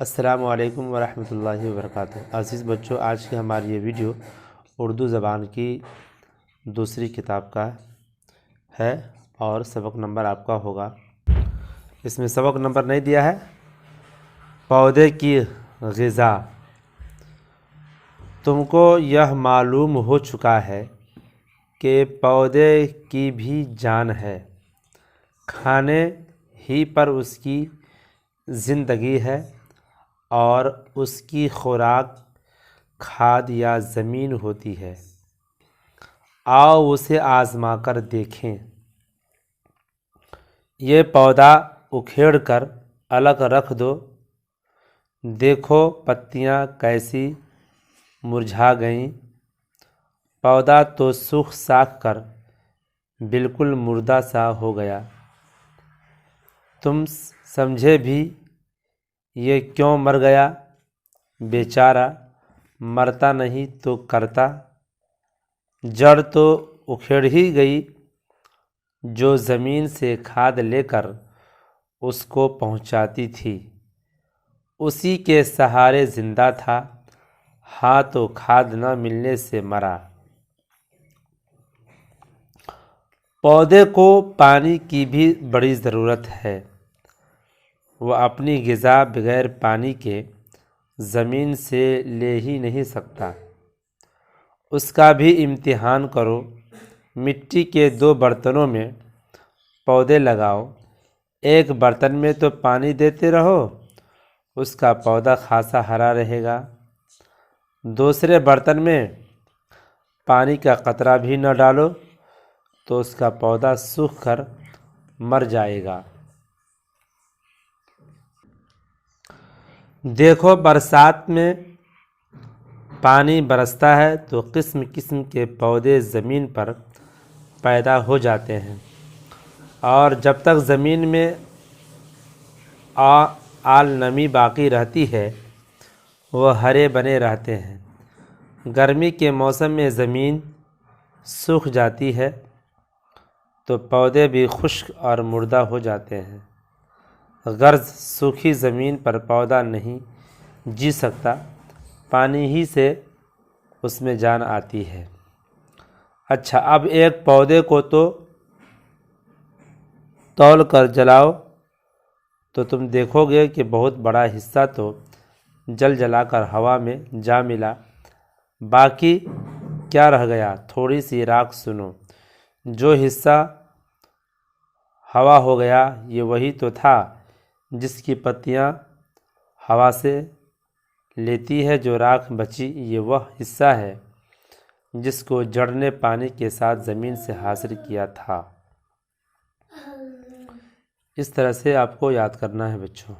السلام علیکم ورحمۃ اللہ وبرکاتہ۔ عزیز بچوں، آج کی ہماری یہ ویڈیو اردو زبان کی دوسری کتاب کا ہے اور سبق نمبر آپ کا ہوگا، اس میں سبق نمبر نہیں دیا ہے، پودے کی غذا۔ تم کو یہ معلوم ہو چکا ہے کہ پودے کی بھی جان ہے، کھانے ہی پر اس کی زندگی ہے اور اس کی خوراک کھاد یا زمین ہوتی ہے۔ آؤ اسے آزما کر دیکھیں۔ یہ پودا اکھیڑ کر الگ رکھ دو، دیکھو پتیاں کیسی مرجھا گئیں۔ پودا تو سوکھ ساکھ کر بالکل مردہ سا ہو گیا۔ تم سمجھے بھی یہ کیوں مر گیا؟ بیچارہ مرتا نہیں تو کرتا، جڑ تو اکھڑ ہی گئی جو زمین سے کھاد لے کر اس کو پہنچاتی تھی، اسی کے سہارے زندہ تھا، ہاں تو کھاد نہ ملنے سے مرا۔ پودے کو پانی کی بھی بڑی ضرورت ہے، وہ اپنی غذا بغیر پانی کے زمین سے لے ہی نہیں سکتا۔ اس کا بھی امتحان کرو۔ مٹی کے 2 برتنوں میں پودے لگاؤ، ایک برتن میں تو پانی دیتے رہو، اس کا پودا خاصا ہرا رہے گا۔ دوسرے برتن میں پانی کا قطرہ بھی نہ ڈالو تو اس کا پودا سوکھ کر مر جائے گا۔ دیکھو برسات میں پانی برستا ہے تو قسم قسم کے پودے زمین پر پیدا ہو جاتے ہیں، اور جب تک زمین میں آل نمی باقی رہتی ہے وہ ہرے بنے رہتے ہیں۔ گرمی کے موسم میں زمین سوکھ جاتی ہے تو پودے بھی خشک اور مردہ ہو جاتے ہیں۔ غرض سوکھی زمین پر پودا نہیں جی سکتا، پانی ہی سے اس میں جان آتی ہے۔ اچھا، اب ایک پودے کو تو تول کر جلاؤ تو تم دیکھو گے کہ بہت بڑا حصہ تو جل جلا کر ہوا میں جا ملا، باقی کیا رہ گیا؟ تھوڑی سی راکھ سنو۔ جو حصہ ہوا ہو گیا یہ وہی تو تھا جس کی پتیاں ہوا سے لیتی ہے، جو راکھ بچی یہ وہ حصہ ہے جس کو جڑ نے پانی کے ساتھ زمین سے حاصل کیا تھا۔ اس طرح سے آپ کو یاد کرنا ہے بچوں۔